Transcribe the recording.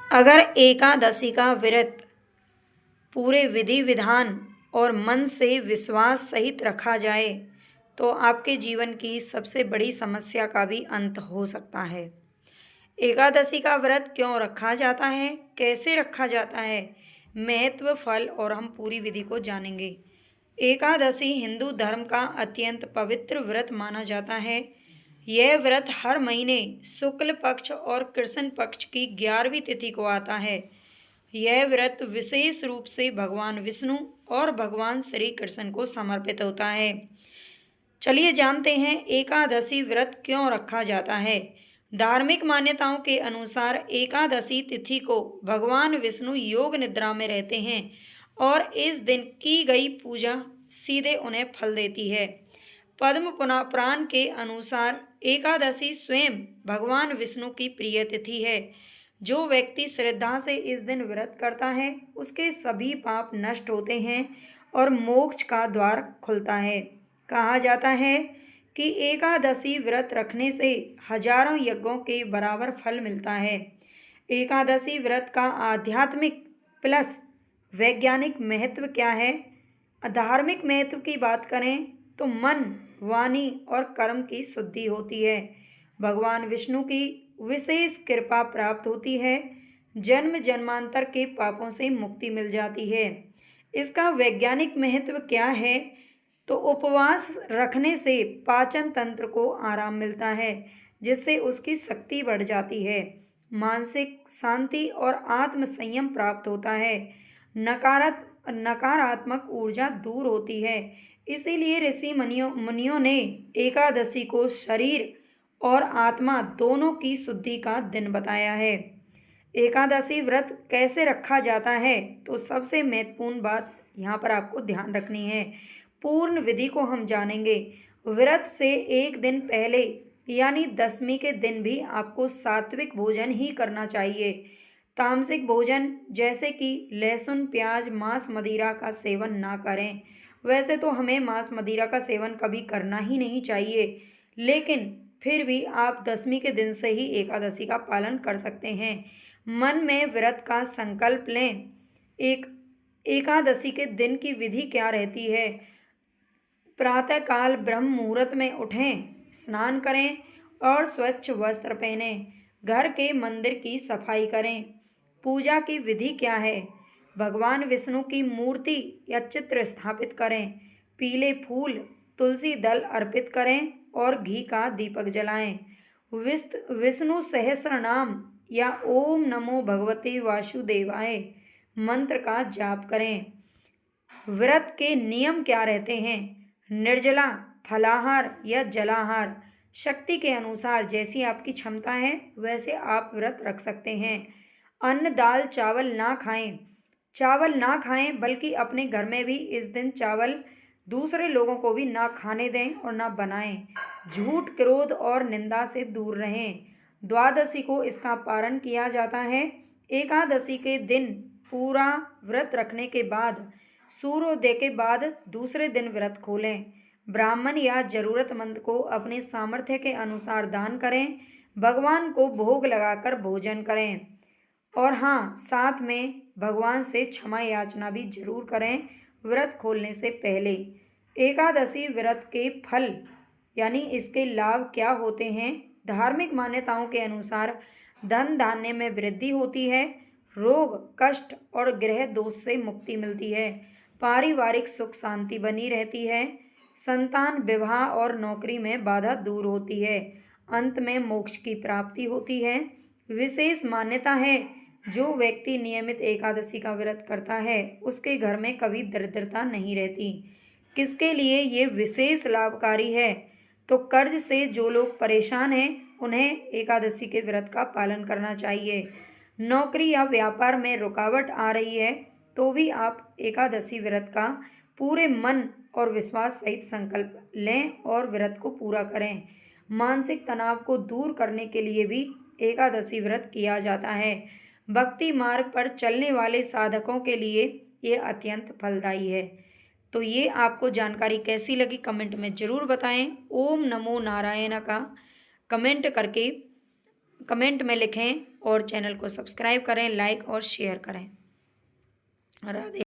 अगर एकादशी का व्रत पूरे विधि विधान और मन से विश्वास सहित रखा जाए तो आपके जीवन की सबसे बड़ी समस्या का भी अंत हो सकता है। एकादशी का व्रत क्यों रखा जाता है, कैसे रखा जाता है, महत्व, फल और हम पूरी विधि को जानेंगे। एकादशी हिंदू धर्म का अत्यंत पवित्र व्रत माना जाता है। यह व्रत हर महीने शुक्ल पक्ष और कृष्ण पक्ष की 11वीं तिथि को आता है। यह व्रत विशेष रूप से भगवान विष्णु और भगवान श्री कृष्ण को समर्पित होता है। चलिए जानते हैं एकादशी व्रत क्यों रखा जाता है। धार्मिक मान्यताओं के अनुसार एकादशी तिथि को भगवान विष्णु योग निद्रा में रहते हैं और इस दिन की गई पूजा सीधे उन्हें फल देती है। पद्म पुराण के अनुसार एकादशी स्वयं भगवान विष्णु की प्रिय तिथि है। जो व्यक्ति श्रद्धा से इस दिन व्रत करता है उसके सभी पाप नष्ट होते हैं और मोक्ष का द्वार खुलता है। कहा जाता है कि एकादशी व्रत रखने से हजारों यज्ञों के बराबर फल मिलता है। एकादशी व्रत का आध्यात्मिक प्लस वैज्ञानिक महत्व क्या है। धार्मिक महत्व की बात करें तो मन, वाणी और कर्म की शुद्धि होती है। भगवान विष्णु की विशेष कृपा प्राप्त होती है। जन्म जन्मांतर के पापों से मुक्ति मिल जाती है। इसका वैज्ञानिक महत्व क्या है तो उपवास रखने से पाचन तंत्र को आराम मिलता है जिससे उसकी शक्ति बढ़ जाती है। मानसिक शांति और आत्म संयम प्राप्त होता है। नकारात्मक ऊर्जा दूर होती है। इसीलिए ऋषि मुनियों ने एकादशी को शरीर और आत्मा दोनों की शुद्धि का दिन बताया है। एकादशी व्रत कैसे रखा जाता है तो सबसे महत्वपूर्ण बात यहाँ पर आपको ध्यान रखनी है। पूर्ण विधि को हम जानेंगे। व्रत से एक दिन पहले यानी दशमी के दिन भी आपको सात्विक भोजन ही करना चाहिए। तामसिक भोजन जैसे कि लहसुन, प्याज, मांस, मदिरा का सेवन ना करें। वैसे तो हमें मांस मदिरा का सेवन कभी करना ही नहीं चाहिए, लेकिन फिर भी आप दशमी के दिन से ही एकादशी का पालन कर सकते हैं। मन में व्रत का संकल्प लें। एकादशी के दिन की विधि क्या रहती है। प्रातःकाल ब्रह्म मुहूर्त में उठें, स्नान करें और स्वच्छ वस्त्र पहनें। घर के मंदिर की सफाई करें। पूजा की विधि क्या है। भगवान विष्णु की मूर्ति या चित्र स्थापित करें। पीले फूल, तुलसी दल अर्पित करें और घी का दीपक जलाएं। विष्णु सहस्त्र नाम या ओम नमो भगवते वासुदेवाय मंत्र का जाप करें। व्रत के नियम क्या रहते हैं। निर्जला, फलाहार या जलाहार। शक्ति के अनुसार जैसी आपकी क्षमता है वैसे आप व्रत रख सकते हैं। अन्न, दाल, चावल ना खाएं। चावल ना खाएं बल्कि अपने घर में भी इस दिन चावल दूसरे लोगों को भी ना खाने दें और ना बनाएं। झूठ, क्रोध और निंदा से दूर रहें। द्वादशी को इसका पारण किया जाता है। एकादशी के दिन पूरा व्रत रखने के बाद सूर्योदय के बाद दूसरे दिन व्रत खोलें। ब्राह्मण या जरूरतमंद को अपने सामर्थ्य के अनुसार दान करें। भगवान को भोग लगाकर भोजन करें और हाँ, साथ में भगवान से क्षमा याचना भी जरूर करें व्रत खोलने से पहले। एकादशी व्रत के फल यानी इसके लाभ क्या होते हैं। धार्मिक मान्यताओं के अनुसार धन धान्य में वृद्धि होती है। रोग, कष्ट और ग्रह दोष से मुक्ति मिलती है। पारिवारिक सुख शांति बनी रहती है। संतान, विवाह और नौकरी में बाधा दूर होती है। अंत में मोक्ष की प्राप्ति होती है। विशेष मान्यता है जो व्यक्ति नियमित एकादशी का व्रत करता है उसके घर में कभी दरिद्रता नहीं रहती। किसके लिए ये विशेष लाभकारी है तो कर्ज से जो लोग परेशान हैं उन्हें एकादशी के व्रत का पालन करना चाहिए। नौकरी या व्यापार में रुकावट आ रही है तो भी आप एकादशी व्रत का पूरे मन और विश्वास सहित संकल्प लें और व्रत को पूरा करें। मानसिक तनाव को दूर करने के लिए भी एकादशी व्रत किया जाता है। भक्ति मार्ग पर चलने वाले साधकों के लिए ये अत्यंत फलदायी है। तो ये आपको जानकारी कैसी लगी कमेंट में ज़रूर बताएं। ओम नमो नारायण का कमेंट में लिखें और चैनल को सब्सक्राइब करें, लाइक और शेयर करें। राधे।